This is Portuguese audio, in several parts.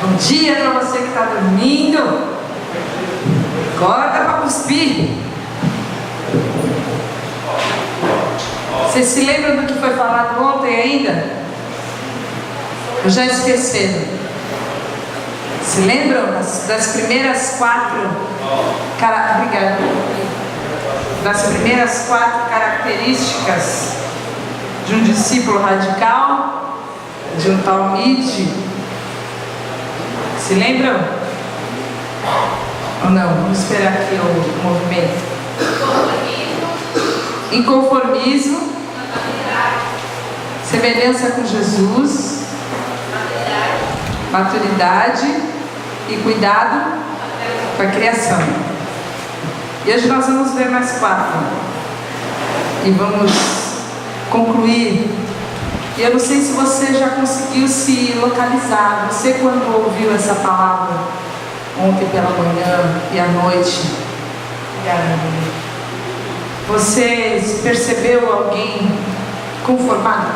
Bom dia para você que está dormindo. Acorda para cuspir. Vocês se lembram do que foi falado ontem ainda? Eu já esqueceram. Se lembram das primeiras 4 características de um discípulo radical, de um talmide? Se lembram? Ou não? Vamos esperar aqui o movimento. Inconformismo, semelhança com Jesus, maturidade e cuidado com a criação. E hoje nós vamos ver mais 4 e vamos concluir. E eu não sei se você já conseguiu se localizar. Você, quando ouviu essa palavra ontem pela manhã e à noite, você percebeu alguém conformado?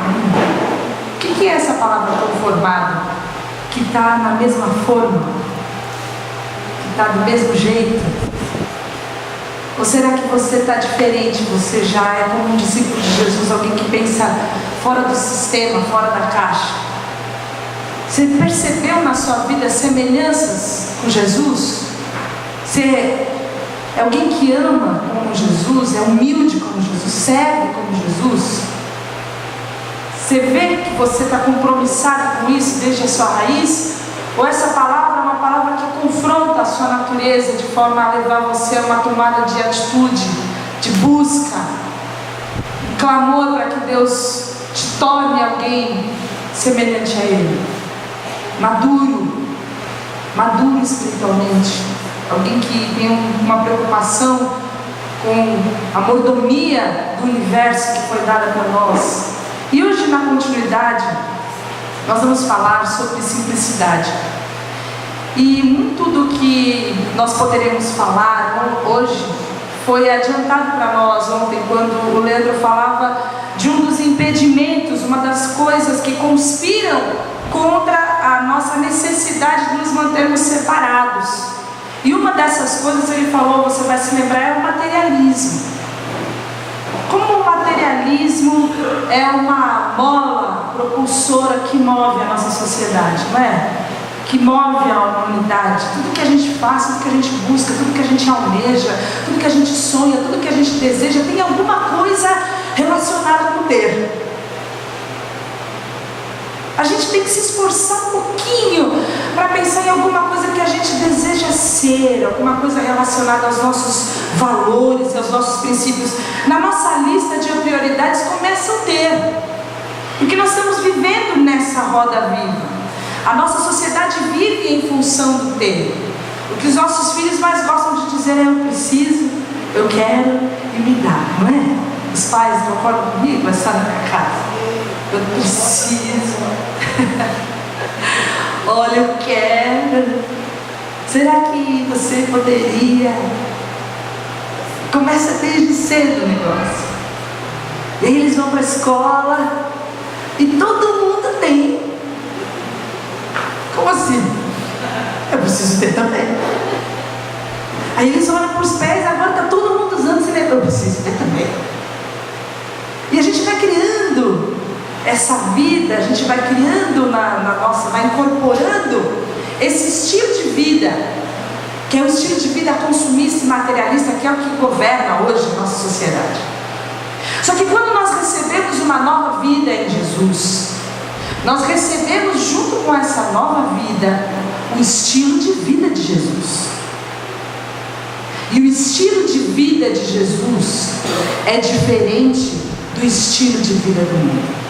O que é essa palavra conformado? Que está na mesma forma? Que está do mesmo jeito? Ou será que você está diferente? Você já é como um discípulo de Jesus, alguém que pensa fora do sistema, fora da caixa? Você percebeu na sua vida semelhanças com Jesus? Você é alguém que ama como Jesus, é humilde como Jesus, serve como Jesus? Você vê que você está compromissado com isso desde a sua raiz? Ou essa palavra é uma palavra que confronta a sua natureza de forma a levar você a uma tomada de atitude, de busca, um clamor para que Deus te torne alguém semelhante a Ele? Maduro espiritualmente, alguém que tem uma preocupação com a mordomia do universo que foi dada por nós. E hoje, na continuidade, nós vamos falar sobre simplicidade. E muito do que nós poderemos falar hoje foi adiantado para nós ontem, quando o Leandro falava de um dos impedimentos, uma das coisas que conspiram contra a nossa necessidade de nos mantermos separados. E uma dessas coisas, ele falou, você vai se lembrar, é o materialismo. Como o materialismo é uma mola propulsora que move a nossa sociedade, não é? Que move a humanidade. Tudo que a gente faz, tudo que a gente busca, tudo que a gente almeja, tudo que a gente sonha, tudo que a gente deseja, tem alguma coisa relacionada com ter. A gente tem que se esforçar um pouquinho para pensar em alguma coisa que a gente deseja ser, alguma coisa relacionada aos nossos valores, aos nossos princípios. Na nossa lista de prioridades começa o ter, porque nós estamos vivendo nessa roda viva. A nossa sociedade vive em função do ter. O que os nossos filhos mais gostam de dizer é: eu preciso, eu quero e me dá, não é? Os pais concordam comigo? Mas está na minha casa. Eu preciso. Olha, eu quero. Será que você poderia? Começa desde cedo o negócio. E aí eles vão para a escola e todo mundo tem. Como assim? Eu preciso ter também. Aí eles olham para os pés, agora está todo mundo usando, se lembra? Eu preciso ter também. E a gente vai criando essa vida, a gente vai criando vai incorporando esse estilo de vida, que é o estilo de vida consumista e materialista, que é o que governa hoje a nossa sociedade. Só que quando nós recebemos uma nova vida em Jesus, nós recebemos junto com essa nova vida o estilo de vida de Jesus. E o estilo de vida de Jesus é diferente do estilo de vida do mundo.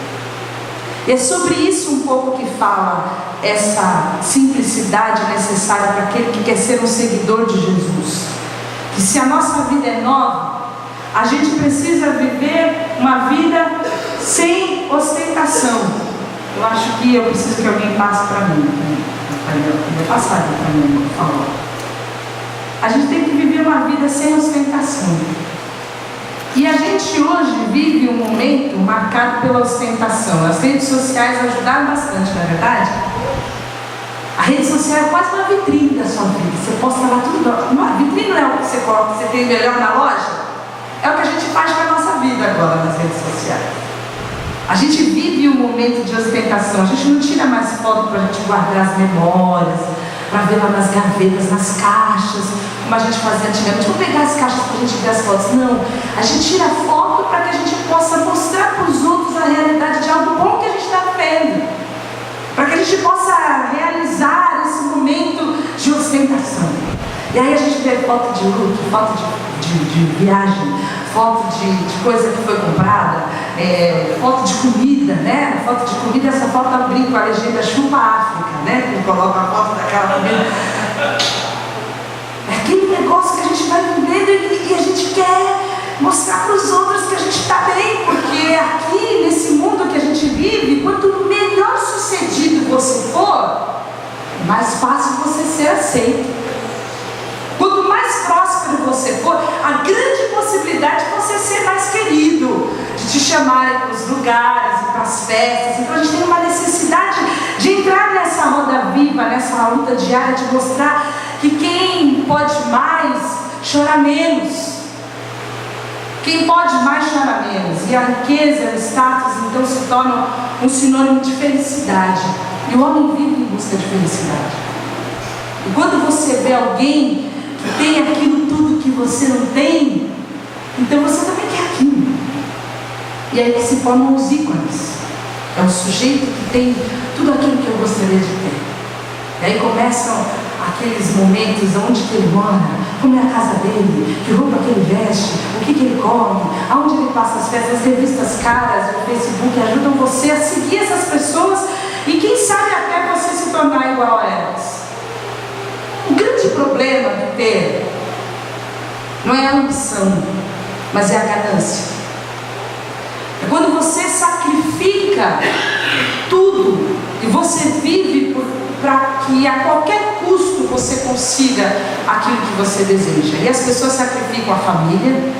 E é sobre isso um pouco que fala essa simplicidade necessária para aquele que quer ser um seguidor de Jesus. Que se a nossa vida é nova, a gente precisa viver uma vida sem ostentação. Eu acho que eu preciso que alguém passe para mim. Vou passar aqui para mim, por favor. A gente tem que viver uma vida sem ostentação. E a gente hoje vive um momento marcado pela ostentação. As redes sociais ajudaram bastante, não é verdade? A rede social é quase uma vitrine da sua vida. Você posta lá tudo. Não, a vitrine não é o que você coloca, você tem melhor na loja. É o que a gente faz com a nossa vida agora nas redes sociais. A gente vive um momento de ostentação. A gente não tira mais foto para a gente guardar as memórias, para ver lá nas gavetas, nas caixas, como a gente fazia antigamente. Vamos pegar as caixas para a gente ver as fotos. Não, a gente tira foto para que a gente possa mostrar para os outros a realidade de algo bom que a gente está vivendo, para que a gente possa realizar esse momento de ostentação. E aí a gente vê foto de look, foto de viagem, foto de coisa que foi comprada, foto de comida, né? Foto de comida, essa foto eu brinco com a legenda Chupa África, né? Que coloca a foto daquela comida. É aquele negócio que a gente vai vivendo e a gente quer mostrar para os outros que a gente está bem, porque aqui, nesse mundo que a gente vive, quanto melhor sucedido você for, mais fácil você ser aceito. Quanto mais próspero você for, a grande possibilidade de você ser mais querido, de te chamarem para os lugares e para as festas. Então a gente tem uma necessidade de entrar nessa roda viva, nessa luta diária, de mostrar que quem pode mais, chora menos. Quem pode mais, chora menos. E a riqueza, o status, então se tornam um sinônimo de felicidade. E o homem vive em busca de felicidade. E quando você vê alguém que tem aquilo tudo que você não tem, então você também quer aquilo. E aí que se formam os ícones. É o sujeito que tem tudo aquilo que eu gostaria de ter. E aí começam aqueles momentos onde que ele mora, como é a casa dele, que roupa que ele veste, o que ele come, aonde ele passa as festas. As revistas caras, o Facebook ajudam você a seguir essas pessoas e quem sabe até você se tornar igual a elas. O grande problema de ter não é a ambição, mas é a ganância. É quando você sacrifica tudo e você vive para que a qualquer custo você consiga aquilo que você deseja. E as pessoas sacrificam a família,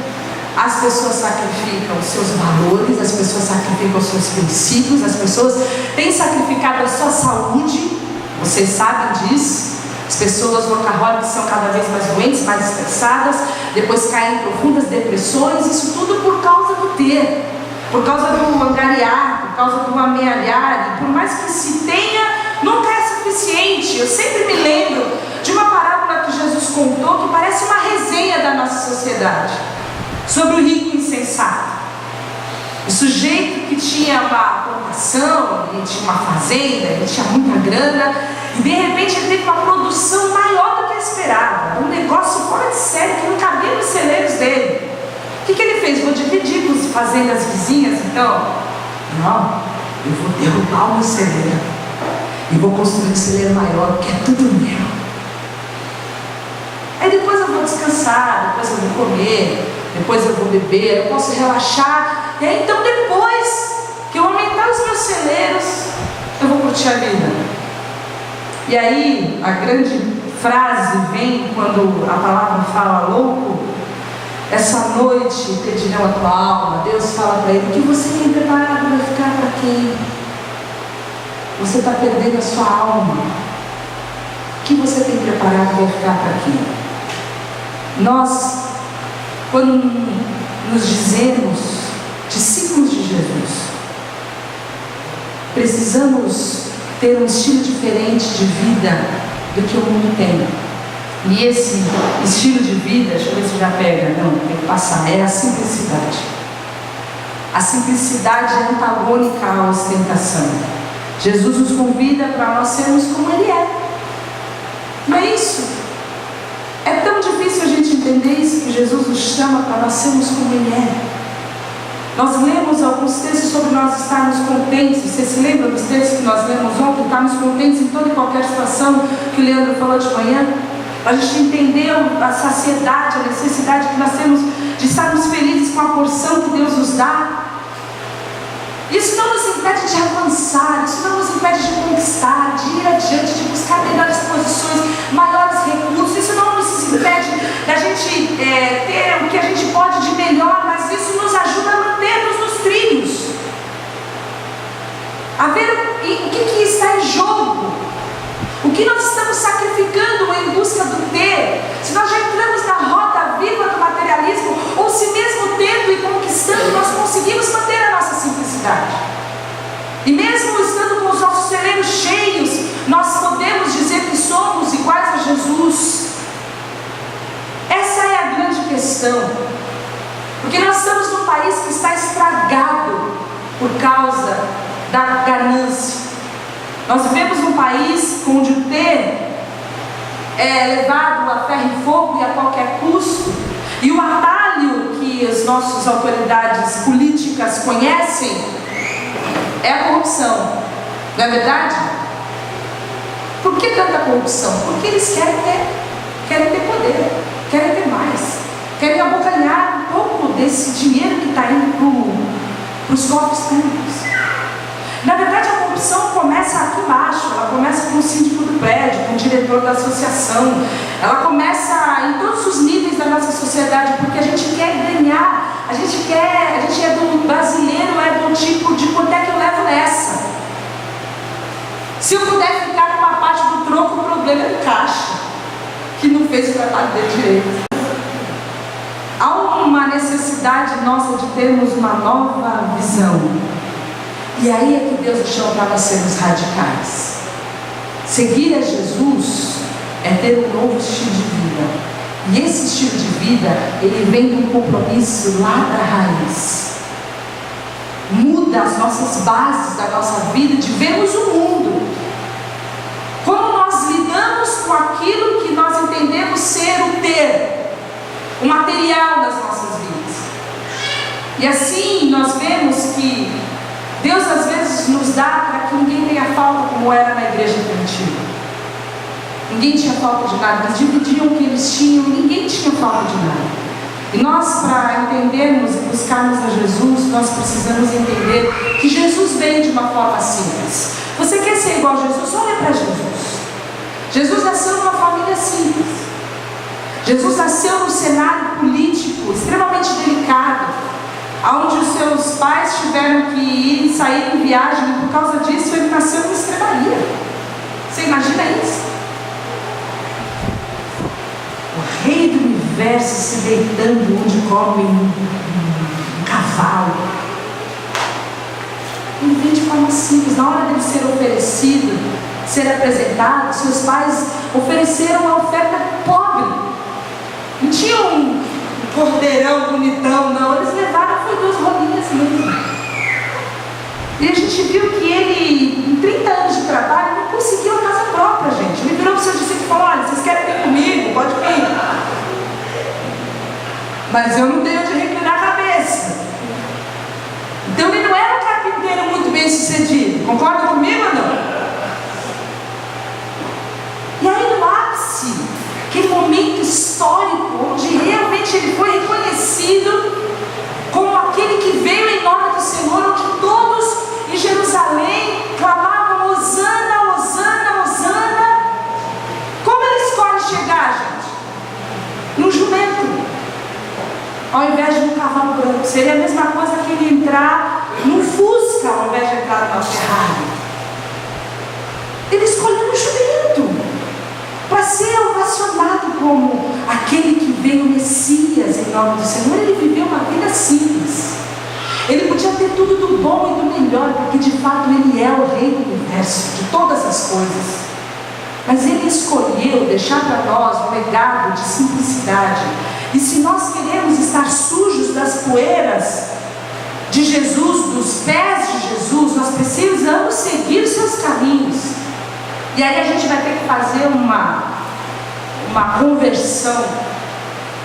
as pessoas sacrificam os seus valores, as pessoas sacrificam os seus princípios, as pessoas têm sacrificado a sua saúde, vocês sabem disso. As pessoas workaholics são cada vez mais doentes, mais estressadas, depois caem em profundas depressões, isso tudo por causa do ter, por causa do angariar, por causa do amealhar, e por mais que se tenha, nunca é suficiente. Eu sempre me lembro de uma parábola que Jesus contou, que parece uma resenha da nossa sociedade, sobre o rico insensato. O sujeito que tinha uma plantação, ele tinha uma fazenda, ele tinha muita grana, e de repente ele teve uma produção maior do que esperava, um negócio fora de série que não cabia nos celeiros dele. O que ele fez? Vou dividir com as fazendas vizinhas, então? Não, eu vou derrubar o meu celeiro e vou construir um celeiro maior, que é tudo meu. Aí depois eu vou descansar, depois eu vou comer, depois eu vou beber, eu posso relaxar. E aí então depois que eu aumentar os meus celeiros, eu vou curtir a vida. E aí a grande frase vem quando a palavra fala louco. Essa noite pedirão a tua alma. Deus fala para ele: o que você tem preparado vai ficar para quem? Você está perdendo a sua alma. O que você tem preparado vai ficar para quem? Nós, quando nos dizemos discípulos de Jesus, precisamos ter um estilo diferente de vida do que o mundo tem. E esse estilo de vida, deixa eu ver se já pega, não, tem que passar, é a simplicidade. A simplicidade é antagônica à ostentação. Jesus nos convida para nós sermos como Ele é. Não é isso? É tão difícil a gente entender isso, que Jesus nos chama para nós sermos como Ele é. Nós lemos alguns textos sobre nós estarmos contentes. Você se lembra dos textos que nós lemos ontem? Estarmos contentes em toda e qualquer situação, que o Leandro falou de manhã. A gente entendeu a saciedade, a necessidade que nós temos de estarmos felizes com a porção que Deus nos dá. Isso não nos impede de avançar, isso não nos impede de conquistar, de ir adiante, de buscar melhores posições, maiores recursos. Isso não nos impede da gente ter o que a gente pode de melhor, mas isso nos ajuda a manter-nos nos trilhos, a ver o que está em jogo. O que nós estamos sacrificando em busca do ter? Se nós já entramos na roda viva do materialismo, ou se mesmo tendo e conquistando, nós conseguimos manter a nossa simplicidade. E mesmo estando com os nossos celeiros cheios, nós podemos dizer que somos iguais a Jesus. Essa é a grande questão. Porque nós estamos num país que está estragado por causa da ganância. Nós vivemos num país onde o ter é levado a ferro e fogo e a qualquer custo. E o atalho que as nossas autoridades políticas conhecem é a corrupção. Não é verdade? Por que tanta corrupção? Porque eles querem ter poder, querem ter mais, querem abocanhar um pouco desse dinheiro que está indo para os cofres públicos. Na verdade, a corrupção começa aqui embaixo. Ela começa com o síndico do prédio, com o diretor da associação. Ela começa em todos os níveis da nossa sociedade, porque a gente quer ganhar. A gente é do brasileiro, é do tipo de quanto é que eu levo nessa. Se eu puder ficar com uma parte do troco, o problema é o caixa, que não fez o trabalho dele direito. Há uma necessidade nossa de termos uma nova visão. E aí é que Deus nos chama para nós sermos radicais. Seguir a Jesus é ter um novo estilo de vida. E esse estilo de vida, ele vem de um compromisso lá da raiz. Muda as nossas bases da nossa vida de vermos o mundo. Como nós lidamos com aquilo que nós entendemos ser o ter, o material das nossas vidas. E assim nós vemos que Deus às vezes nos dá para que ninguém tenha falta, como era na igreja primitiva. Ninguém tinha falta de nada, eles dividiam o que eles tinham e ninguém tinha falta de nada. E nós, para entendermos e buscarmos a Jesus, nós precisamos entender que Jesus veio de uma forma simples. Você quer ser igual a Jesus? Olha para Jesus. Jesus nasceu numa família simples. Jesus nasceu num cenário político extremamente delicado, onde os seus pais tiveram que ir e sair em viagem, e por causa disso ele nasceu em estrebaria. Você imagina isso? O rei do universo se deitando onde come um cavalo. Ele veio de forma simples. Na hora dele ser oferecido, ser apresentado, seus pais ofereceram uma oferta pobre. Não tinha um cordeirão bonitão, não. Eles levaram, foi 2 rolinhas mesmo. E a gente viu que ele, em 30 anos de trabalho, não conseguiu a casa própria, gente. Ele virou para os seus discípulos e falou: olha, vocês querem vir comigo? Pode vir. Mas eu não tenho onde reclinar a cabeça. Então ele não era um carpinteiro muito bem sucedido. Concorda comigo ou não? E aí no ápice, aquele momento histórico, onde realmente ele foi reconhecido como aquele que veio em nome do Senhor, onde todos em Jerusalém clamavam: Hosana, Hosana, Hosana. Como ele escolhe chegar, gente? Num jumento, ao invés de um cavalo branco. Seria a mesma coisa que ele entrar num Fusca ao invés de entrar numa Ferrari. Ele escolheu um jumento para ser ovacionado como aquele que veio Messias em nome do Senhor. Ele viveu uma vida simples. Ele podia ter tudo do bom e do melhor, porque de fato ele é o rei do universo, de todas as coisas. Mas ele escolheu deixar para nós um legado de simplicidade. E se nós queremos estar sujos das poeiras de Jesus, dos pés de Jesus, nós precisamos seguir os seus caminhos. E aí a gente vai ter que fazer uma conversão,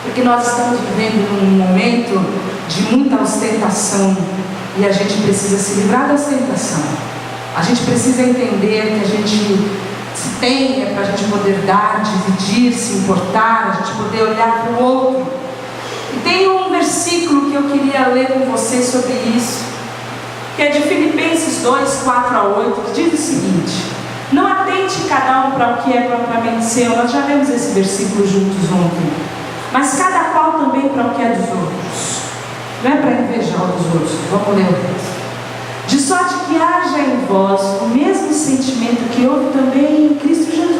porque nós estamos vivendo num momento de muita ostentação, e a gente precisa se livrar da ostentação. A gente precisa entender que a gente se tem é para a gente poder dar, dividir, se importar, a gente poder olhar para o outro. E tem um versículo que eu queria ler com vocês sobre isso, que é de Filipenses 2, 4 a 8, que diz o seguinte: não atente cada um para o que é propriamente seu. Nós já lemos esse versículo juntos ontem. Mas cada qual também para o que é dos outros. Não é para invejar o dos outros. Vamos ler o texto. De sorte que haja em vós o mesmo sentimento que houve também em Cristo Jesus,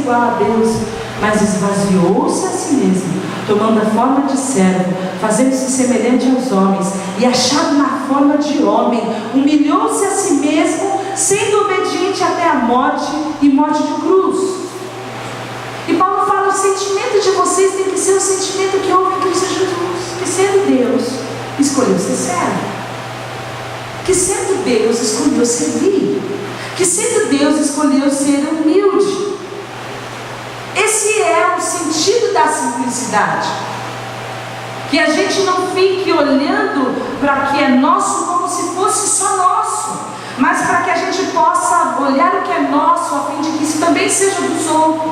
igual a Deus, mas esvaziou-se a si mesmo, tomando a forma de servo, fazendo-se semelhante aos homens, e achado na forma de homem, humilhou-se a si mesmo, sendo obediente até a morte e morte de cruz. E Paulo fala: o sentimento de vocês tem que ser o sentimento que houve em Cristo Jesus, que sendo Deus, escolheu ser servo, que sendo Deus, escolheu servir, que sendo Deus, escolheu ser humilde. Esse é o sentido da simplicidade. Que a gente não fique olhando para o que é nosso como se fosse só nosso, mas para que a gente possa olhar o que é nosso, a fim de que isso também seja dos outros.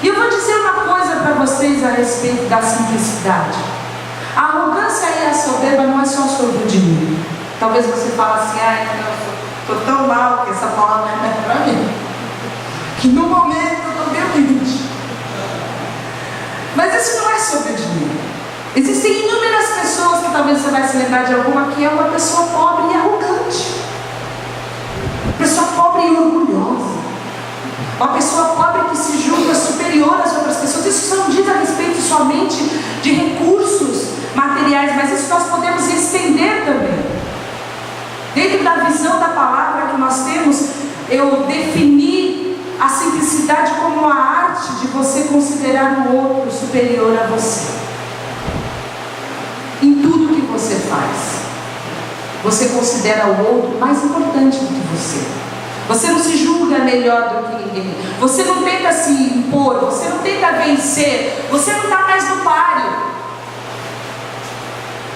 E eu vou dizer uma coisa para vocês a respeito da simplicidade. A arrogância e a soberba não é só sobre de mim. Talvez você fale assim: ai, eu estou tão mal que essa palavra não é para mim, que no momento eu estou bem humilde. Mas isso não é sobre de mim. Existem inúmeras pessoas que talvez você vai se lembrar de alguma que é uma pessoa pobre e arrogante, pessoa pobre e orgulhosa, uma pessoa pobre que se julga superior às outras pessoas. Isso não diz a respeito somente de recursos materiais, mas isso nós podemos estender também. Dentro da visão da palavra que nós temos, eu defini a simplicidade como a arte de você considerar o outro superior a você. Em tudo que você faz, você considera o outro mais importante do que você. Você não se julga melhor do que ninguém. Você não tenta se impor, você não tenta vencer, você não está mais no páreo.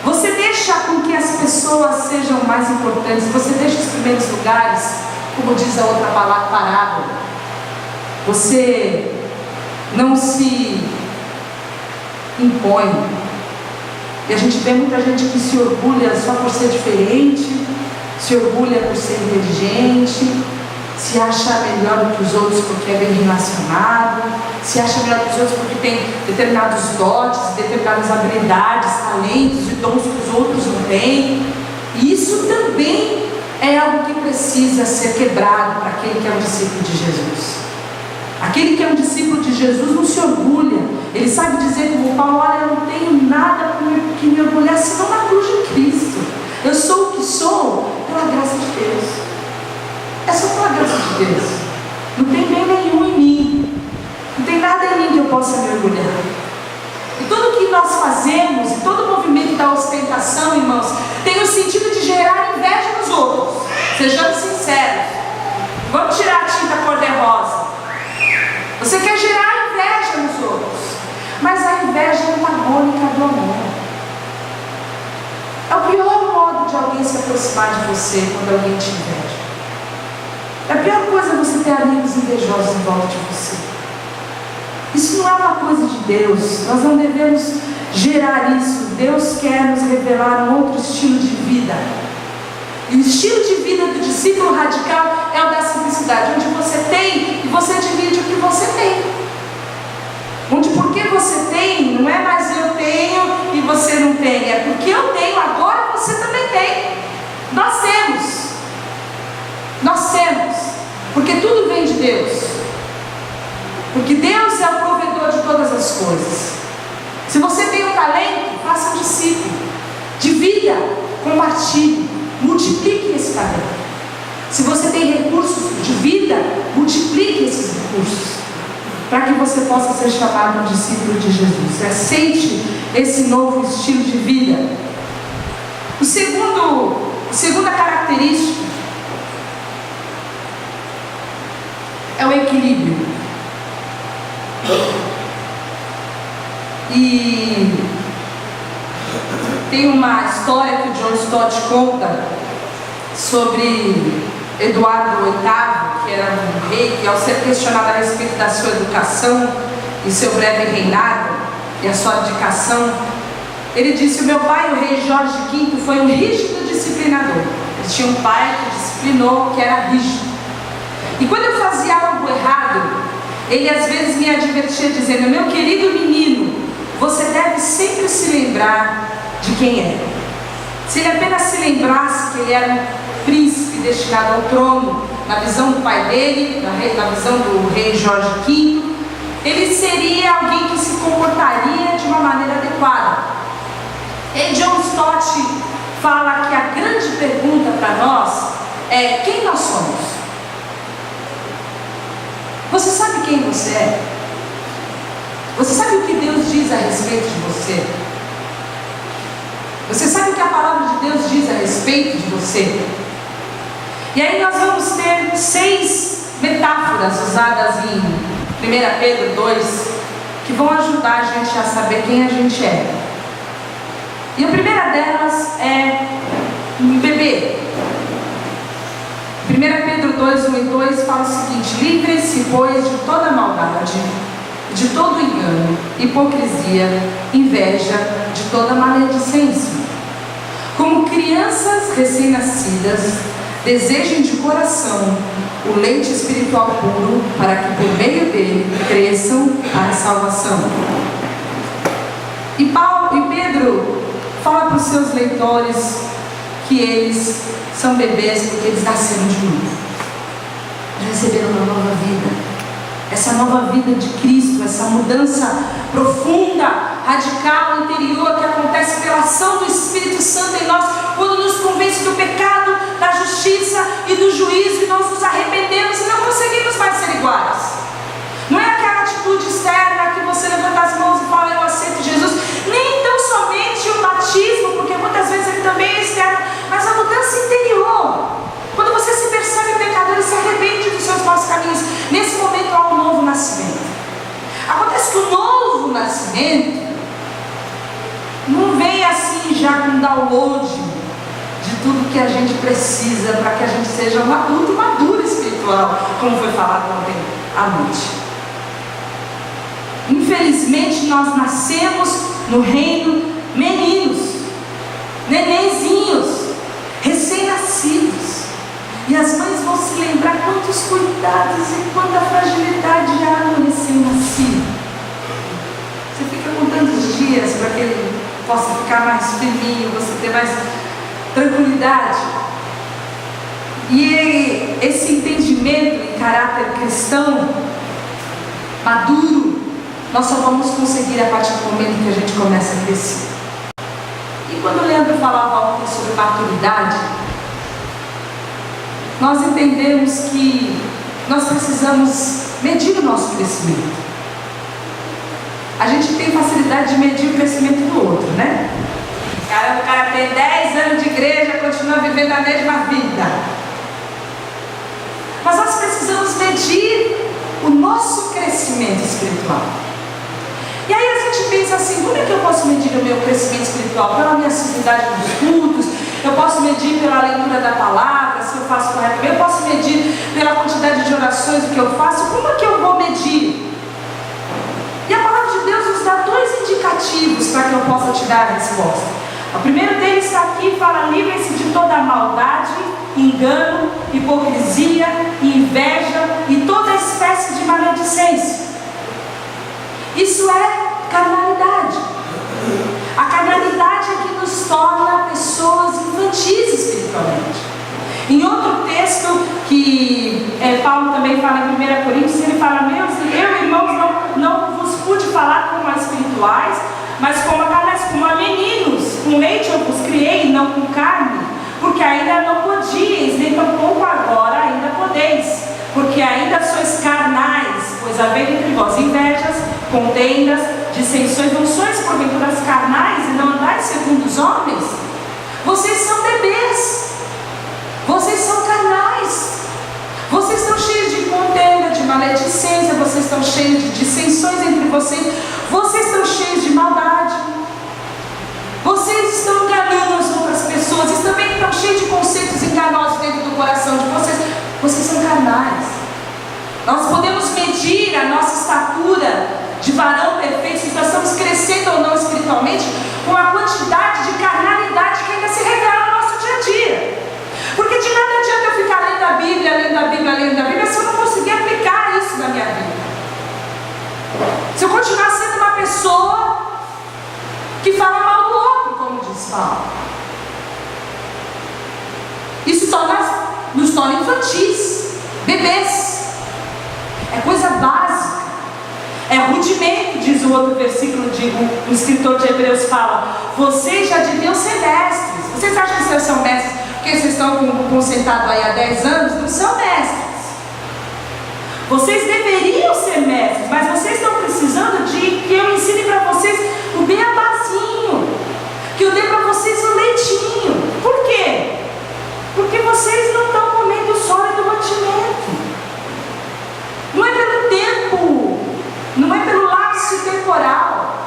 Você deixa com que as pessoas sejam mais importantes, você deixa os primeiros lugares, como diz a outra parábola. Você não se impõe. E a gente vê muita gente que se orgulha só por ser diferente, se orgulha por ser inteligente, se acha melhor do que os outros porque é bem relacionado, se acha melhor que os outros porque tem determinados dotes, determinadas habilidades, talentos e dons que os outros não têm. E isso também é algo que precisa ser quebrado para aquele que é um discípulo de Jesus. Aquele que é um discípulo de Jesus não se orgulha. Ele sabe dizer como Paulo: olha, eu não tenho nada que me orgulhar senão na cruz de Cristo. Eu sou o que sou pela graça de Deus. É só pela graça de Deus. Não tem bem nenhum em mim. Não tem nada em mim que eu possa me orgulhar. E tudo que nós fazemos, e todo o movimento da ostentação, irmãos, tem o sentido de gerar inveja nos outros. Sejamos sinceros. Vamos tirar a tinta cor-de-rosa. Você quer gerar inveja nos outros, mas a inveja é antagônica do amor. É o pior modo de alguém se aproximar de você quando alguém te inveja. É a pior coisa você ter amigos invejosos em volta de você. Isso não é uma coisa de Deus. Nós não devemos gerar isso. Deus quer nos revelar um outro estilo de vida. E o estilo de vida do discípulo radical é o da simplicidade, onde você tem e você divide o que você tem. Onde porque você tem, não é mais eu tenho e você não tem, é porque eu tenho agora você também tem. Nós temos. Nós temos. Porque tudo vem de Deus. Porque Deus é o provedor de todas as coisas. Se você tem um talento, faça um discípulo. Divida, compartilhe. Multiplique esse talento. Se você tem recursos de vida, multiplique esses recursos, para que você possa ser chamado um discípulo de Jesus. Aceite esse novo estilo de vida. A segunda característica é o equilíbrio. E tem uma história que o John Stott conta sobre Eduardo VIII, que era um rei que, ao ser questionado a respeito da sua educação e seu breve reinado e a sua abdicação, ele disse: o meu pai, o rei Jorge V, foi um rígido disciplinador. Ele tinha um pai que disciplinou, que era rígido. E quando eu fazia algo errado, ele às vezes me advertia dizendo: meu querido menino, você deve sempre se lembrar de quem é. Se ele apenas se lembrasse que ele era um príncipe destinado ao trono na visão do pai dele, na visão do rei Jorge V, ele seria alguém que se comportaria de uma maneira adequada. E John Stott fala que a grande pergunta para nós é: quem nós somos? Você sabe quem você é? Você sabe o que Deus diz a respeito de você? Você sabe o que a palavra de Deus diz a respeito de você? E aí nós vamos ter 6 metáforas usadas em 1 Pedro 2, que vão ajudar a gente a saber quem a gente é. E a primeira delas é um bebê. 1 Pedro 2, 1 e 2 fala o seguinte: livrem-se, pois, de toda maldade, de todo engano, hipocrisia, inveja, de toda maledicência. Como crianças recém-nascidas, desejem de coração o leite espiritual puro, para que por meio dele cresçam para a salvação. E Pedro fala para os seus leitores que eles são bebês porque eles nasceram de novo. Eles receberam uma nova vida. Essa nova vida de Cristo, essa mudança profunda, radical, interior, que acontece pela ação do Espírito Santo em nós, quando nos convence do pecado, da justiça e do juízo, e nós nos arrependemos e não conseguimos mais ser iguais. Não é aquela atitude externa que você levanta as mãos e fala: eu aceito Jesus. Nem tão somente o batismo, porque muitas vezes ele também é externo, mas a mudança interior. Quando você se percebe pecador e se arrepende dos seus maus caminhos, nesse momento há um novo nascimento. Acontece que o novo nascimento não vem assim já com download de tudo que a gente precisa para que a gente seja um adulto maduro espiritual, como foi falado ontem à noite. Infelizmente nós nascemos no reino meninos, nenenzinhos, recém-nascidos. E as mães vão se lembrar quantos cuidados e quanta fragilidade há no recém-nascido. Você fica contando os dias para que ele possa ficar mais firminho, você ter mais tranquilidade. E esse entendimento em caráter cristão, maduro, nós só vamos conseguir a partir do momento que a gente começa a crescer. E quando o Leandro falava ontem sobre maturidade, nós entendemos que nós precisamos medir o nosso crescimento. A gente tem facilidade de medir o crescimento do outro, né? O cara tem 10 anos de igreja, continua vivendo a mesma vida. Mas nós precisamos medir o nosso crescimento espiritual. E aí a gente pensa assim: como é que eu posso medir o meu crescimento espiritual? Pela minha assiduidade nos cultos, eu posso medir pela leitura da palavra, se eu faço corretamente, eu posso medir pela quantidade de orações que eu faço. Como é que eu vou medir? E a palavra de Deus nos dá 2 indicativos para que eu possa te dar a resposta. O primeiro deles está aqui, fala: livrem-se de toda maldade, engano, hipocrisia, inveja e toda espécie de maledicência. Isso é carnalidade. A carnalidade é que nos torna pessoas infantis espiritualmente. Em outro texto que Paulo também fala em 1 Coríntios, ele fala: eu, irmãos, não vos pude falar como a espirituais, mas como a carnais, como a meninos. Com leite eu vos criei, não com carne, porque ainda não podíeis, nem tampouco agora ainda podeis, porque ainda sois carnais, pois havendo entre vós invejas, contendas, dissensões. Não sois porventura carnais e não andais segundo os homens? Vocês são bebês, vocês são carnais, vocês estão cheios de contenda, de maledicência, vocês estão cheios de dissensões entre vocês, vocês estão cheios de maldade, vocês estão enganando as outras pessoas, e também estão cheios de conceitos enganosos dentro do coração de vocês. Vocês são carnais. Nós podemos medir a nossa estatura de varão perfeito, se nós estamos crescendo ou não espiritualmente, com a quantidade de carnalidade que ainda se revela no nosso dia a dia. Porque de nada adianta eu ficar lendo a Bíblia, lendo a Bíblia, lendo a Bíblia, se eu não conseguir aplicar isso na minha vida. Se eu continuar sendo uma pessoa que fala mal do outro, como diz Paulo. Isso nos torna infantis. Bebês. É coisa básica. É rudimento, diz o outro versículo, o escritor de Hebreus fala: vocês já deviam ser mestres. Vocês acham que vocês são mestres porque vocês estão sentados aí há 10 anos? Não são mestres. Vocês deveriam ser mestres, mas vocês estão precisando de que eu ensine para vocês o beabazinho, que eu dê para vocês o leitinho. Por quê? Porque vocês não estão comendo o sólido mantimento. Não é pelo tempo, não é pelo lapso temporal,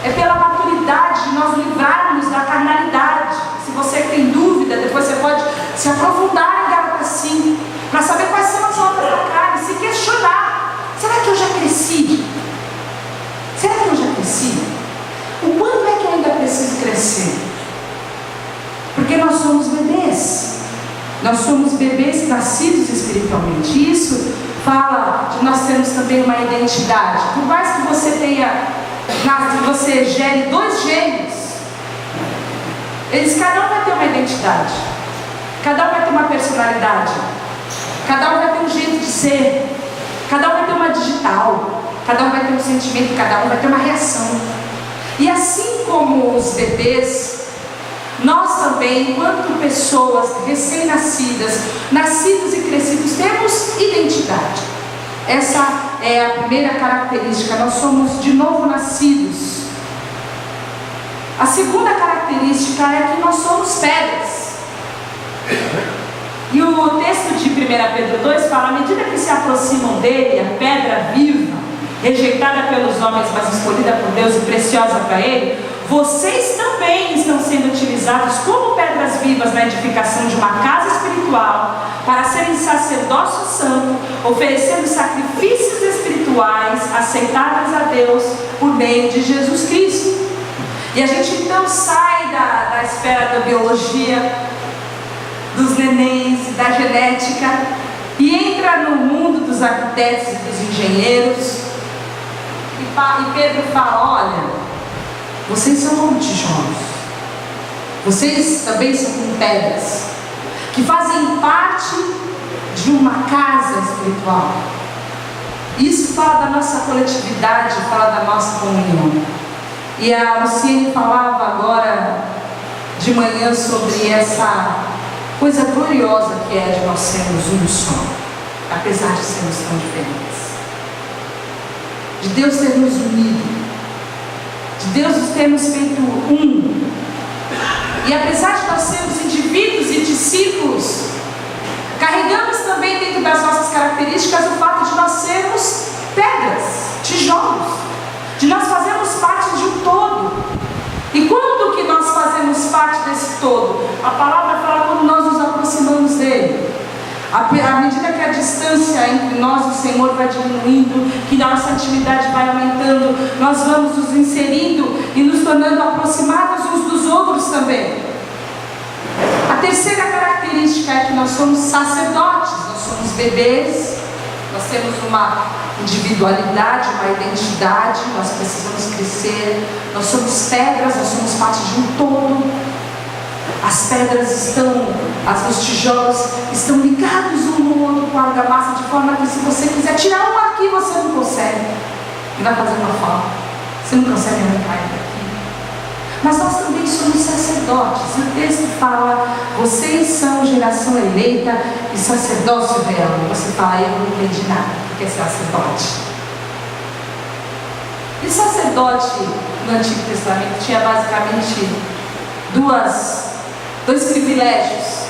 é pela maturidade de nós livrarmos da carnalidade. Se você tem dúvida, depois você pode se aprofundar em Gálatas 5, para saber quais são as obras da carne, se questionar: será que eu já cresci? Será que eu já cresci? O quanto é que eu ainda preciso crescer? Porque nós somos bebês. Nós somos bebês nascidos espiritualmente. Isso fala de nós termos também uma identidade. Por mais que você tenha, que você gere 2 gêmeos, cada um vai ter uma identidade, cada um vai ter uma personalidade, cada um vai ter um jeito de ser, cada um vai ter uma digital, cada um vai ter um sentimento, cada um vai ter uma reação. E assim como os bebês, nós também, enquanto pessoas recém-nascidas, nascidos e crescidos, temos identidade. Essa é a primeira característica. Nós somos de novo nascidos. A segunda característica é que nós somos pedras. E o texto de 1 Pedro 2 fala: à medida que se aproximam dele, a pedra viva, rejeitada pelos homens, mas escolhida por Deus e preciosa para ele, vocês também estão sendo utilizados como pedras vivas na edificação de uma casa espiritual, para serem sacerdócio santo, oferecendo sacrifícios espirituais aceitáveis a Deus por meio de Jesus Cristo. E a gente então sai da esfera da biologia, dos nenéns, da genética, e entra no mundo dos arquitetos e dos engenheiros. E Pedro fala: olha, vocês são como tijolos, vocês também são como pedras, que fazem parte de uma casa espiritual. Isso fala da nossa coletividade, fala da nossa comunhão. E a Luciene falava agora de manhã sobre essa coisa gloriosa que é de nós sermos um só, apesar de sermos tão diferentes, de Deus ter nos unido, de Deus nos termos feito um. E apesar de nós sermos indivíduos e discípulos, carregamos também dentro das nossas características o fato de nós sermos pedras, tijolos, de nós fazermos parte de um todo. E quando que nós fazemos parte desse todo? A palavra fala quando nós nos aproximamos dele. À medida que a distância entre nós e o Senhor vai diminuindo, que a nossa intimidade vai aumentando, nós vamos nos inserindo e nos tornando aproximados uns dos outros também. A terceira característica é que nós somos sacerdotes, nós somos bebês, nós temos uma individualidade, uma identidade, nós precisamos crescer, nós somos pedras, nós somos parte de um todo. As pedras os tijolos estão ligados um no outro com a argamassa, de forma que se você quiser tirar um aqui, você não consegue. E vai fazer uma falta. Você não consegue arrancar ele aqui. Mas nós também somos sacerdotes. E o texto fala: vocês são geração eleita e sacerdócio real. E você fala: eu não entendi nada, porque é sacerdote. E sacerdote no Antigo Testamento tinha basicamente dois privilégios.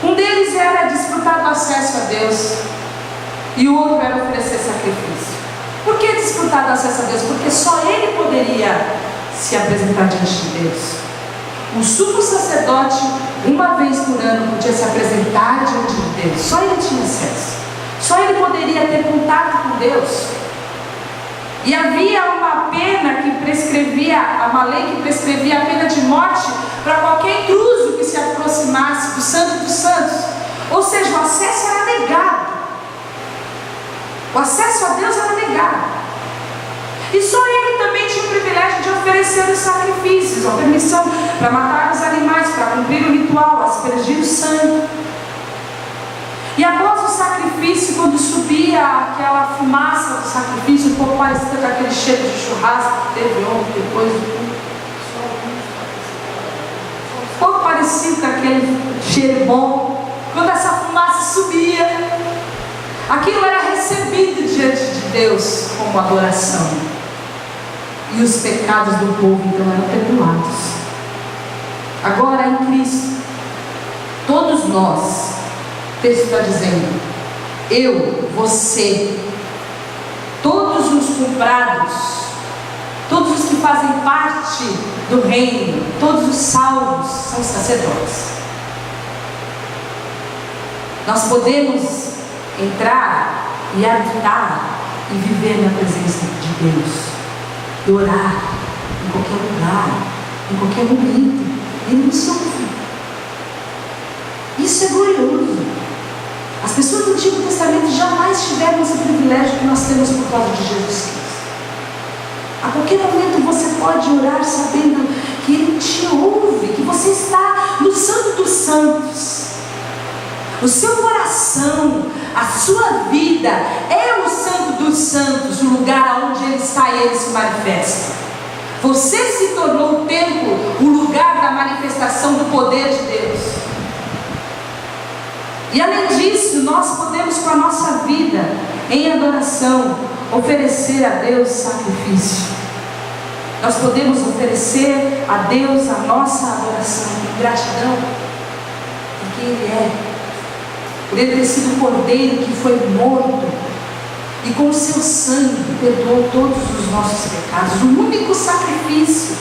Um deles era desfrutar do acesso a Deus, e o outro era oferecer sacrifício. Por que desfrutar do acesso a Deus? Porque só ele poderia se apresentar diante de Deus. O sumo sacerdote, uma vez por ano, podia se apresentar diante de Deus. Só ele tinha acesso. Só ele poderia ter contato com Deus. E havia uma pena que prescrevia, uma lei que prescrevia a pena de morte para qualquer intruso que se aproximasse do Santo dos Santos. Ou seja, o acesso era negado. O acesso a Deus era negado. E só ele também tinha o privilégio de oferecer os sacrifícios, a permissão para matar os animais, para cumprir o ritual, aspergir o sangue. E após o sacrifício, quando subia aquela fumaça do sacrifício, um pouco parecida com aquele cheiro de churrasco que teve ontem, depois do culto, um pouco parecido com aquele cheiro bom, quando essa fumaça subia, aquilo era recebido diante de Deus como adoração, e os pecados do povo então eram perdoados. Agora em Cristo, todos nós, o texto está dizendo, eu, você, todos os comprados, todos os que fazem parte do reino, todos os salvos são sacerdotes. Nós podemos entrar e habitar e viver na presença de Deus, e orar em qualquer lugar, em qualquer momento. Ele nos ouve. Isso é glorioso. As pessoas do Antigo Testamento jamais tiveram esse privilégio que nós temos por causa de Jesus Cristo. A qualquer momento você pode orar sabendo que Ele te ouve, que você está no Santo dos Santos. O seu coração, a sua vida é o Santo dos Santos, o lugar onde Ele está e Ele se manifesta. Você se tornou o templo, o lugar da manifestação do poder de Deus. E além disso, nós podemos com a nossa vida em adoração oferecer a Deus sacrifício. Nós podemos oferecer a Deus a nossa adoração em gratidão por quem Ele é, por Ele ter sido o cordeiro que foi morto e com o seu sangue perdoou todos os nossos pecados. O único sacrifício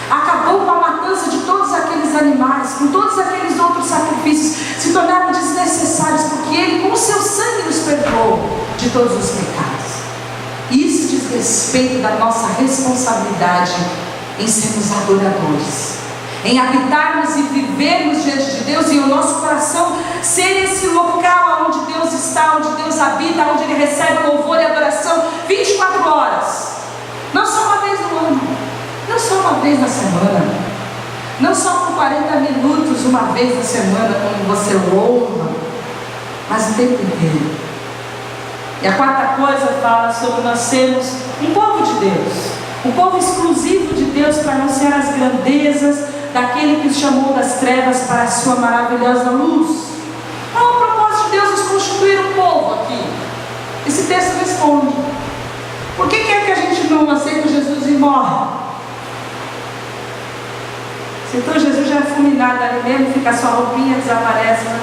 acabou com a matança de todos aqueles animais, com todos aqueles outros sacrifícios se tornaram desnecessários, porque Ele com o seu sangue nos perdoou de todos os pecados. Isso diz respeito da nossa responsabilidade em sermos adoradores, em habitarmos e vivermos diante de Deus, e o nosso coração ser esse local onde Deus está, onde Deus habita, onde Ele recebe louvor e adoração 24 horas, não só uma vez no ano, não só uma vez na semana, não só por 40 minutos uma vez na semana, quando você louva, mas o tempo inteiro. E a quarta coisa fala sobre nós sermos um povo de Deus, um povo exclusivo de Deus, para anunciar as grandezas daquele que os chamou das trevas para a sua maravilhosa luz. Qual é o propósito de Deus nos constituir um povo aqui? Esse texto responde: por que é que a gente não aceita Jesus e morre? Se então Jesus já é fulminado ali mesmo, fica sua roupinha, desaparece, né?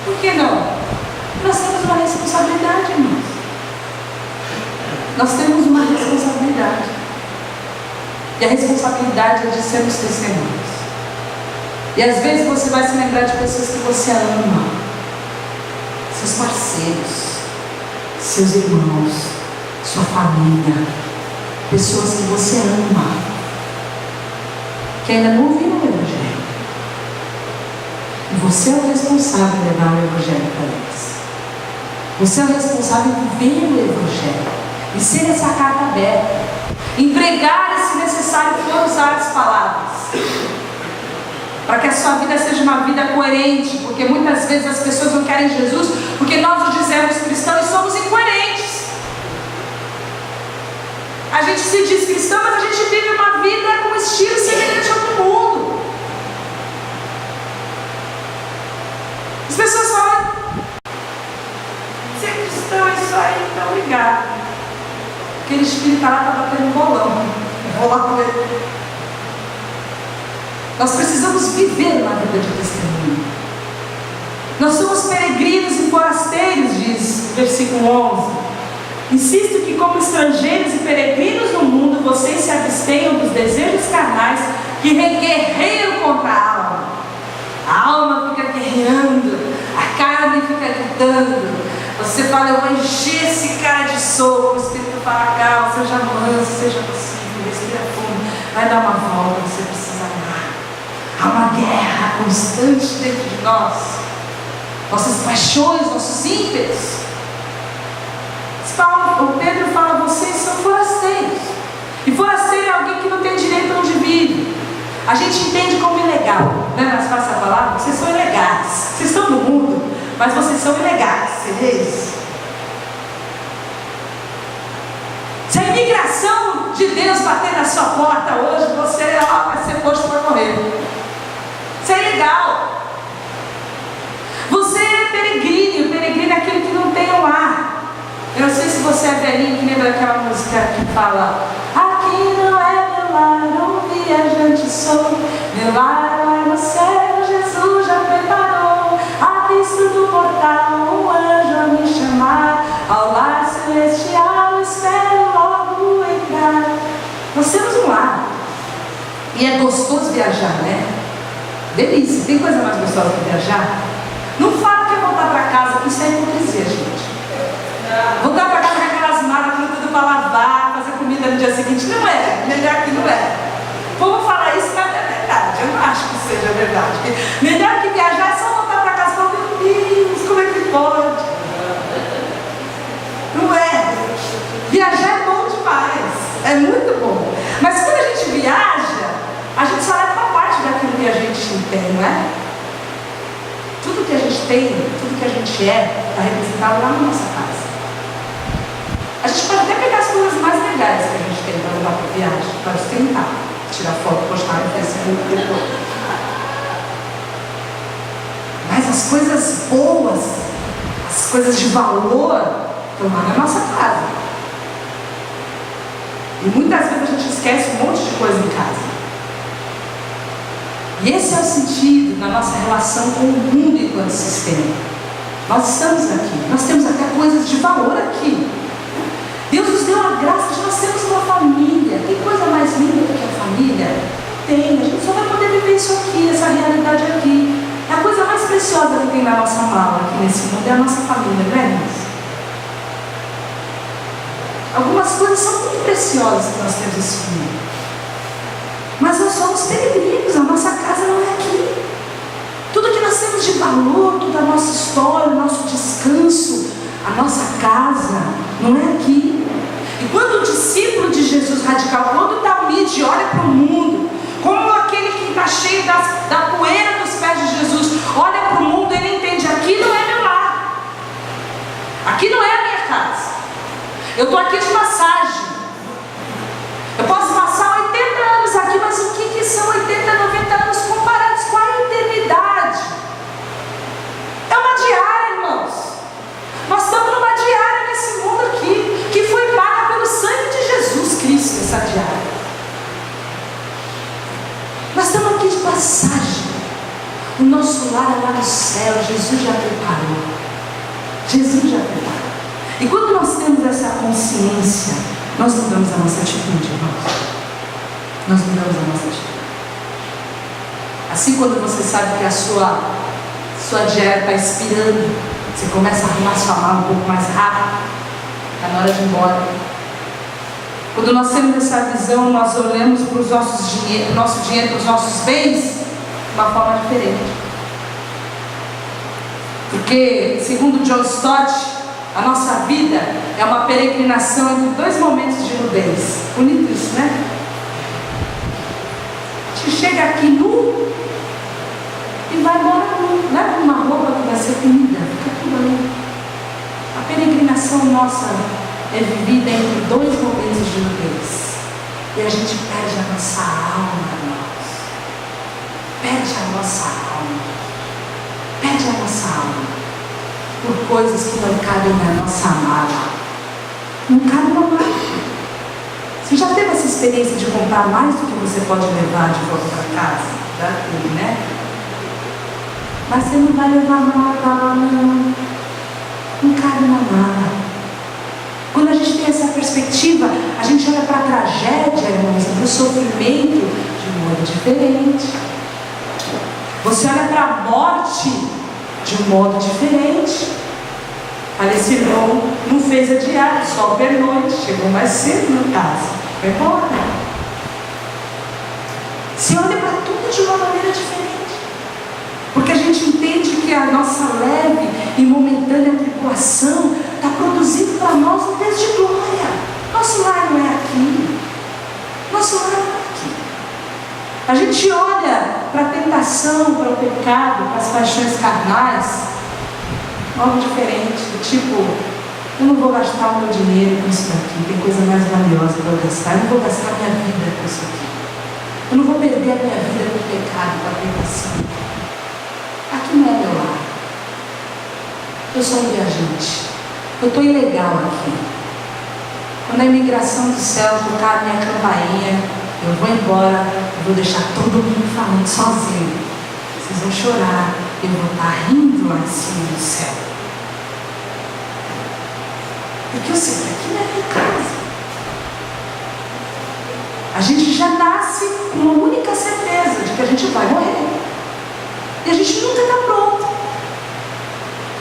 Por que não? Nós temos uma responsabilidade, irmãos. Nós temos uma responsabilidade. E a responsabilidade é de sermos testemunhas. E às vezes você vai se lembrar de pessoas que você ama, seus parceiros, seus irmãos, sua família, pessoas que você ama, que ainda não ouviram o Evangelho. E você é o responsável de levar o Evangelho para eles. Você é o responsável de viver o Evangelho e ser essa carta aberta, empregar, se necessário, for usar as palavras, para que a sua vida seja uma vida coerente, porque muitas vezes as pessoas não querem Jesus porque nós nos dizemos cristãos e somos incoerentes. A gente se diz cristão, mas a gente vive uma vida com um estilo semelhante ao do mundo. As pessoas falam: ser cristão é isso aí, então ligado. Aquele espírito lá está batendo bolão. Vou lá com ele. Nós precisamos viver uma vida de testemunho. Nós somos peregrinos e forasteiros, diz o versículo 11. Insisto que, como estrangeiros e peregrinos no mundo, vocês se abstenham dos desejos carnais que guerreiam contra a alma. A alma fica guerreando, a carne fica gritando. Você fala: eu vou encher esse cara de soco. O Espírito fala: calma, seja manso, seja possível, respira fundo, vai dar uma volta, você precisa amar. Há uma guerra constante dentro de nós, nossas paixões, nossos ímpetos. O Pedro fala: vocês são forasteiros. E forasteiro é alguém que não tem direito onde vive. A gente entende como ilegal, né? Nas passas a palavra, vocês são ilegais, vocês estão no mundo, mas vocês são ilegais. Seria isso. Se a imigração de Deus bater na sua porta hoje, você vai ser posto para morrer. Isso é ilegal. Você é peregrino. Peregrino é aquele que não tem um lar. Eu não sei se você é velhinho, que lembra daquela música que fala: aqui não é meu lar, um viajante sou. Meu lar lá no céu, Jesus já preparou. À vista do portal, um anjo a me chamar. Ao lar celestial, espero logo entrar. Nós temos um lar. E é gostoso viajar, né? Delícia. Tem coisa mais gostosa que viajar? Não fala que é voltar para casa, porque isso é hipocrisia, gente. Voltar para casa com aquelas malas, tudo para lavar, fazer comida no dia seguinte. Não é. Melhor que não é. Vamos falar isso, mas é verdade. Eu não acho que seja verdade. Melhor que viajar é só voltar para casa e falar: meu Deus, como é que pode? Não é. Viajar é bom demais. É muito bom. Mas quando a gente viaja, a gente só leva uma parte daquilo que a gente tem, não é? Tudo que a gente tem, tudo que a gente é, está representado lá na nossa casa. A gente pode até pegar as coisas mais legais que a gente tem para levar para a viagem, para ostentar, tirar foto, postar no Facebook depois. Mas as coisas boas, as coisas de valor, estão lá na nossa casa. E muitas vezes a gente esquece um monte de coisa em casa. E esse é o sentido da nossa relação com o mundo enquanto sistema. Nós estamos aqui, nós temos até coisas de valor aqui. Deus nos deu a graça de nós termos uma família. Tem coisa mais linda do que a família? Tem. A gente só vai poder viver isso aqui, essa realidade aqui. É a coisa mais preciosa que tem na nossa mala aqui nesse mundo, é a nossa família, não é, irmãos? Algumas coisas são muito preciosas que nós temos nesse mundo. Mas nós somos peregrinos, a nossa casa não é aqui. Tudo que nós temos de valor, toda a nossa história, o nosso descanso, a nossa casa, não é aqui. E quando o discípulo de Jesus radical, quando o Talmide olha para o mundo, como aquele que está cheio da poeira dos pés de Jesus, olha para o mundo, ele entende: aqui não é meu lar, aqui não é a minha casa, eu estou aqui de passagem. Eu posso passar 80 anos aqui, mas o que são 80, 90 anos comparados com a eternidade? É uma diária, irmãos. Nós estamos numa diária nesse mundo aqui, que foi paga pelo sangue de Jesus Cristo, essa diária. Nós estamos aqui de passagem. O nosso lar é lá no céu, Jesus já preparou. Jesus já preparou. E quando nós temos essa consciência, nós mudamos a nossa atitude, irmãos. Nós mudamos a nossa atitude. Assim, quando você sabe que a sua diária está expirando, você começa a arrumar sua mala um pouco mais rápido. Está na hora de ir embora. Quando nós temos essa visão, nós olhamos para o nosso dinheiro, para os nossos bens, de uma forma diferente. Porque, segundo John Stott, a nossa vida é uma peregrinação entre dois momentos de nudez. Bonito isso, né? A gente chega aqui nu e vai embora nu. Leva uma roupa que vai ser comida, fica tudo ali. A peregrinação nossa é vivida entre dois momentos de nudez. E a gente perde a nossa alma, irmãos. Perde a nossa alma. Perde a nossa alma. Por coisas que não cabem na nossa mala. Não cabe na mala. Você já teve essa experiência de comprar mais do que você pode levar de volta para casa? Já teve, né? Mas você não vai levar nada para lá, não. Não cabe na mala. Quando a gente tem essa perspectiva, a gente olha para a tragédia, irmãos, para o sofrimento de um modo diferente. Você olha para a morte de um modo diferente. Olha, esse irmão não fez a diária, só pernoite, chegou mais cedo na casa, foi embora. Você olha para tudo de uma maneira diferente, porque a gente entende que a nossa leve e momentânea tribulação está produzindo para nós um peso de glória. Nosso lar não é aqui, nosso lar não é aqui. A gente olha para a tentação, para o pecado, para as paixões carnais, algo diferente, do tipo, eu não vou gastar o meu dinheiro com isso daqui, tem coisa mais valiosa para eu gastar, eu não vou gastar minha vida com isso aqui. Eu não vou perder a minha vida com o pecado, com a tentação. Aqui não é meu lar. Eu sou um viajante. Eu estou ilegal aqui. Quando a imigração do céu tocar minha campainha, eu vou embora, eu vou deixar todo mundo falando sozinho. Vocês vão chorar, eu vou estar rindo lá em cima do céu. Porque eu sei que aqui não é minha casa. A gente já nasce com uma única certeza de que a gente vai morrer. E a gente nunca está pronto.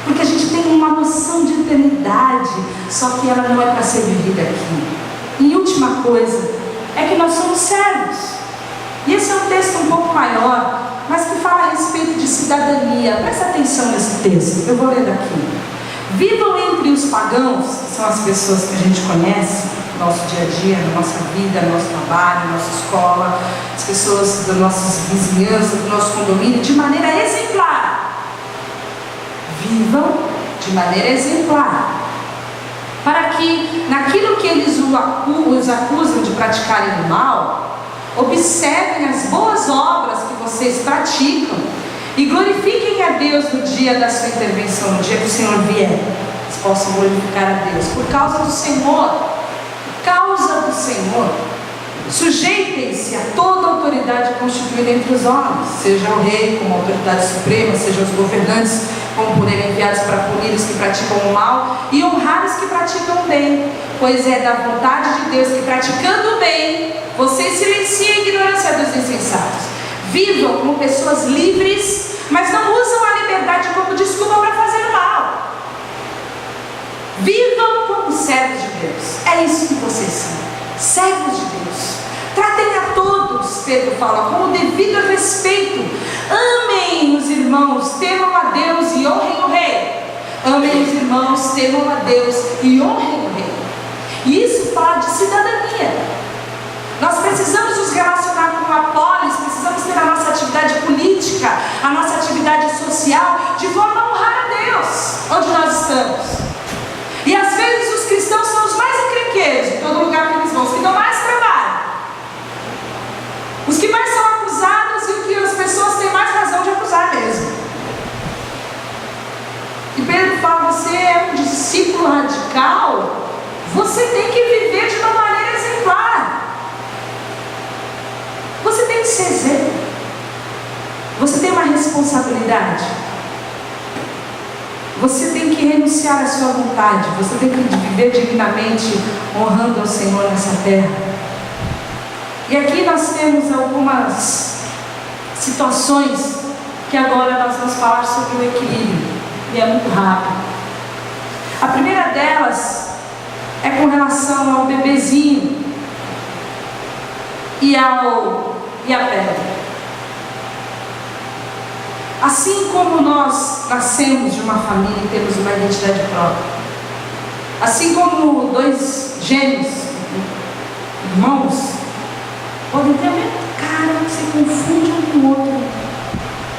Porque a gente tem uma noção de eternidade, só que ela não é para ser vivida aqui. E última coisa, é que nós somos servos. E esse é um texto um pouco maior, mas que fala a respeito de cidadania. Presta atenção nesse texto, eu vou ler daqui. Vivam entre os pagãos, que são as pessoas que a gente conhece, no nosso dia a dia, na nossa vida, no nosso trabalho, na nossa escola, as pessoas da nossa vizinhança, do nosso condomínio, de maneira exemplar. Vivam de maneira exemplar, para que naquilo que eles os acusam de praticarem o mal, observem as boas obras que vocês praticam e glorifiquem a Deus no dia da sua intervenção, no dia que o Senhor vier. Eles possam glorificar a Deus por causa do Senhor. Por causa do Senhor, sujeitem-se a toda autoridade constituída entre os homens, seja o rei como autoridade suprema, seja os governantes como por ele enviados para punir os que praticam o mal e honrar os que praticam o bem, pois é da vontade de Deus que, praticando o bem, vocês silenciem a ignorância dos insensatos. Vivam como pessoas livres, mas não usam a liberdade como desculpa para fazer o mal. Vivam como servos de Deus. É isso que vocês são, servos de Deus. Tratem a todos, Pedro fala, com o devido respeito. Amem os irmãos, temam a Deus e honrem o rei. Amem os irmãos, temam a Deus e honrem o rei. E isso fala de cidadania. Nós precisamos nos relacionar com a polis, precisamos ter a nossa atividade política, a nossa atividade social, de forma a honrar a Deus, onde nós estamos. E às vezes os cristãos são os mais encrenqueiros, em todo lugar que eles vão, os que dão mais trabalho, os que mais são acusados e o que as pessoas têm mais razão de acusar mesmo. E Pedro fala, você é um discípulo radical, você tem que viver de uma maneira exemplar. Você tem que ser exemplo. Você tem uma responsabilidade. Você tem que renunciar à sua vontade. Você tem que viver dignamente, honrando ao Senhor nessa terra. E aqui nós temos algumas situações que agora nós vamos falar sobre o equilíbrio. E é muito rápido. A primeira delas é com relação ao bebezinho e a pedra. Assim como nós nascemos de uma família e temos uma identidade própria, assim como dois gêmeos, irmãos, podem ter a mesma cara, se confundem um com o outro,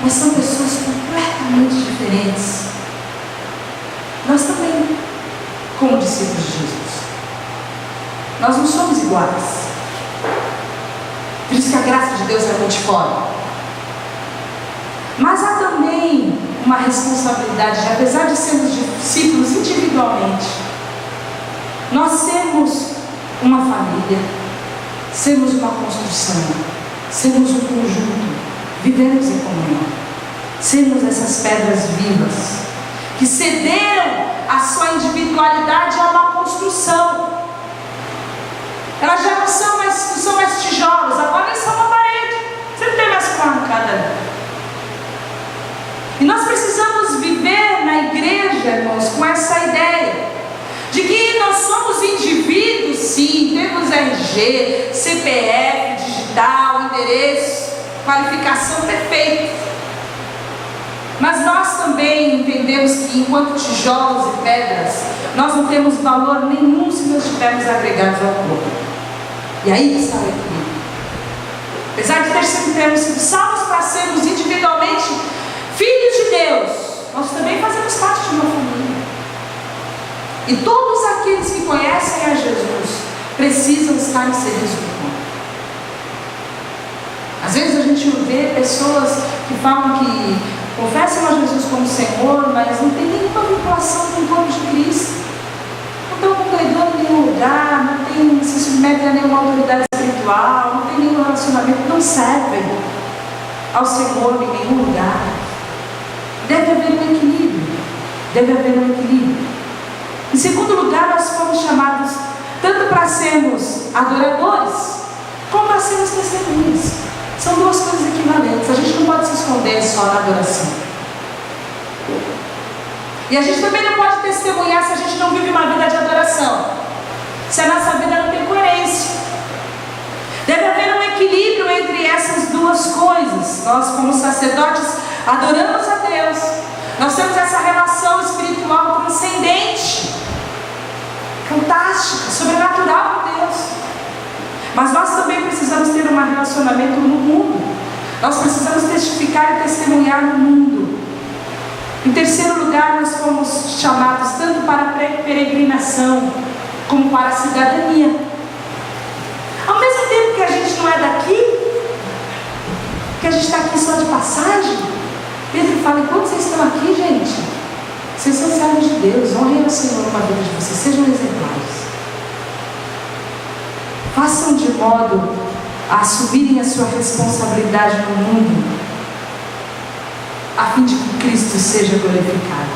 mas são pessoas completamente diferentes. Nós também, como discípulos de Jesus, nós não somos iguais. Por isso que a graça de Deus é multiforme. Mas há também uma responsabilidade, de, apesar de sermos discípulos individualmente, nós sermos uma família, sermos uma construção, sermos um conjunto, vivemos em comunhão, sermos essas pedras vivas, que cederam a sua individualidade a uma construção. Elas já não são mais tijolos, agora eles são uma parede. Você não tem mais como arrancar dali. E nós precisamos viver na igreja, irmãos, com essa ideia de que nós somos indivíduos, sim, temos RG, CPF, digital, endereço, qualificação perfeita. Mas nós também entendemos que, enquanto tijolos e pedras, nós não temos valor nenhum se nós estivermos agregados ao corpo. E aí está o equilíbrio. Apesar de termos sido salvos para sermos individualmente filhos de Deus, nós também fazemos parte de uma família. E todos aqueles que conhecem a Jesus precisam estar inseridos no corpo. Às vezes a gente vê pessoas que falam que confessam a Jesus como Senhor, mas não tem nenhuma vinculação com o corpo de Cristo. Não estão congregando em nenhum lugar, não se submetem a nenhuma autoridade espiritual, não tem nenhum relacionamento, não servem ao Senhor em nenhum lugar. Deve haver um equilíbrio. Deve haver um equilíbrio. Em segundo lugar, nós fomos chamados tanto para sermos adoradores, como para sermos testemunhas. São duas coisas equivalentes. A gente não pode se esconder só na adoração. E a gente também não pode testemunhar se a gente não vive uma vida de adoração, se a nossa vida não tem coerência. Deve haver um equilíbrio entre essas duas coisas. Nós, como sacerdotes, adoramos a Deus. Nós temos essa relação espiritual transcendente, fantástica, sobrenatural com Deus. Mas nós também precisamos ter um relacionamento no mundo. Nós precisamos testificar e testemunhar no mundo. Em terceiro lugar, nós fomos chamados tanto para a peregrinação como para a cidadania. Ao mesmo tempo que a gente não é daqui, que a gente está aqui só de passagem, Pedro fala: enquanto vocês estão aqui, gente, vocês são servos de Deus, honrem ao Senhor com a vida de vocês, sejam exemplares. Façam de modo a assumirem a sua responsabilidade no mundo, a fim de que Cristo seja glorificado.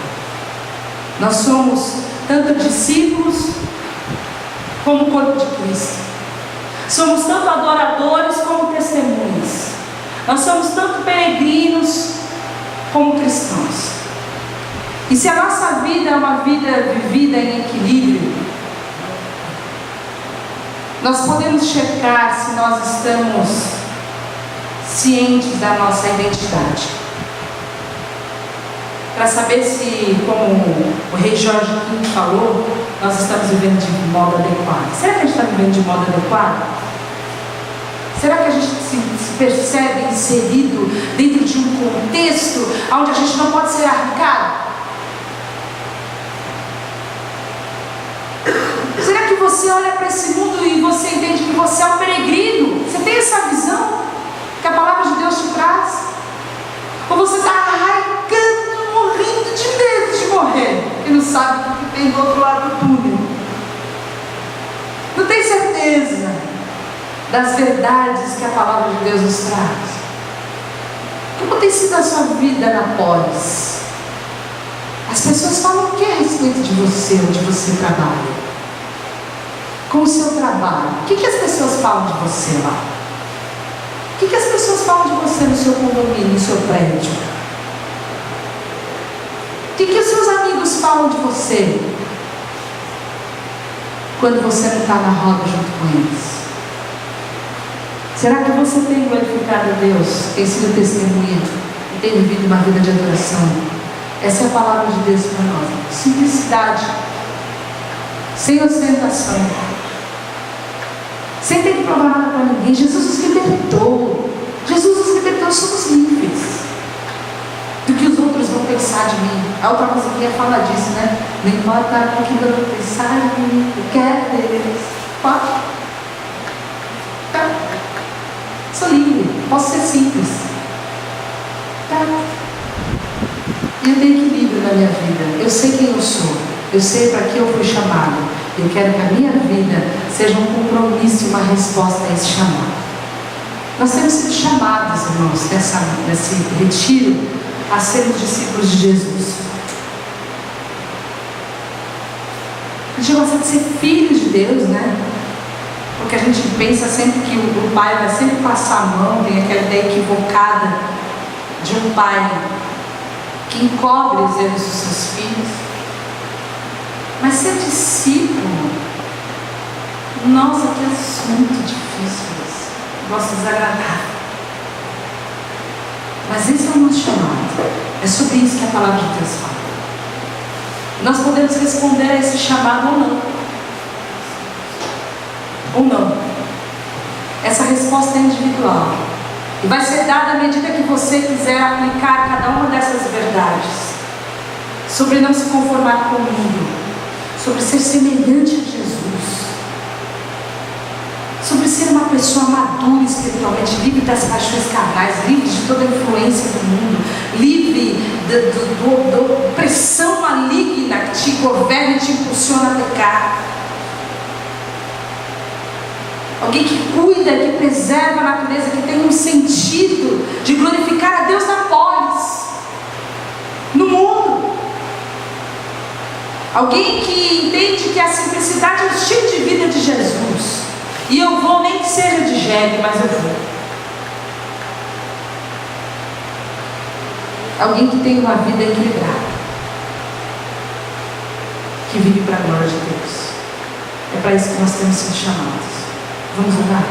Nós somos tanto discípulos como o corpo de Cristo. Somos tanto adoradores como testemunhas. Nós somos tanto peregrinos como cristãos. E se a nossa vida é uma vida vivida em equilíbrio, nós podemos checar se nós estamos cientes da nossa identidade, para saber se, como o rei Jorge V falou, nós estamos vivendo de modo adequado. Será que a gente está vivendo de modo adequado? Será que a gente se percebe inserido dentro de um contexto onde a gente não pode ser arrancado? Será que você olha para esse mundo e você entende que você é um peregrino? Você tem essa visão que a palavra de Deus te traz? Ou você está arrancando, morrendo de medo de morrer e não sabe o que tem do outro lado do túnel? Não tem certeza das verdades que a palavra de Deus nos traz? Como tem sido a sua vida na pós? As pessoas falam o que a respeito de você, onde você trabalha? Com o seu trabalho, o que as pessoas falam de você lá? O que as pessoas falam de você no seu condomínio, no seu prédio? O que os seus amigos falam de você quando você não está na roda junto com eles? Será que você tem glorificado a Deus, tem sido testemunha e tem vivido uma vida de adoração? Essa é a palavra de Deus para nós. Simplicidade, sem ostentação, sem ter que provar nada para ninguém. Jesus nos libertou. Jesus nos libertou, somos livres do que os outros vão pensar de mim. A outra musiquinha fala disso, né? Não importa o que vão pensar de mim, eu quero deles. Pode? Tá. Sou livre, posso ser simples. Tá. E eu tenho equilíbrio na minha vida. Eu sei quem eu sou. Eu sei para que eu fui chamado. Eu quero que a minha vida seja um compromisso e uma resposta a esse chamado. Nós temos sido chamados, irmãos, nesse retiro, a sermos discípulos de Jesus. A gente gosta de ser filhos de Deus, né? Porque a gente pensa sempre que o pai vai sempre passar a mão, tem aquela ideia equivocada de um pai que encobre os erros dos seus filhos. Mas ser discípulo, nossa, que assunto difícil esse. Gosto de desagradar. Mas esse é o nosso chamado. É sobre isso que a palavra de Deus fala. Nós podemos responder a esse chamado ou não. Ou não. Essa resposta é individual. E vai ser dada à medida que você quiser aplicar cada uma dessas verdades. Sobre não se conformar com o mundo. sobre ser semelhante a Jesus, sobre ser uma pessoa madura espiritualmente, livre das paixões carnais, livre de toda a influência do mundo, livre da pressão maligna que te governa e te impulsiona a pecar. Alguém que cuida, que preserva a natureza, que tem um sentido de glorificar a Deus na polis, no mundo. Alguém que entende que a simplicidade é o estilo de vida de Jesus. E eu vou, nem que seja de jegue, mas eu vou. Alguém que tem uma vida equilibrada, que vive para a glória de Deus. É para isso que nós temos sido chamados. Vamos orar?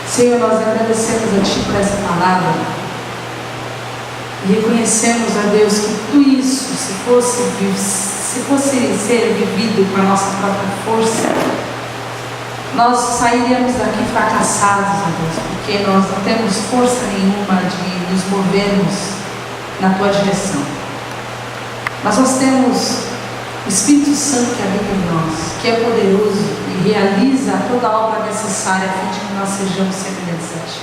Senhor, nós agradecemos a Ti por essa palavra e reconhecemos, a Deus, que tudo isso, se fosse ser vivido com a nossa própria força, nós sairíamos daqui fracassados, a Deus, porque nós não temos força nenhuma de nos movermos na Tua direção. Mas nós temos o Espírito Santo que habita em nós, que é poderoso e realiza toda a obra necessária a fim de que nós sejamos semelhantes a Ti.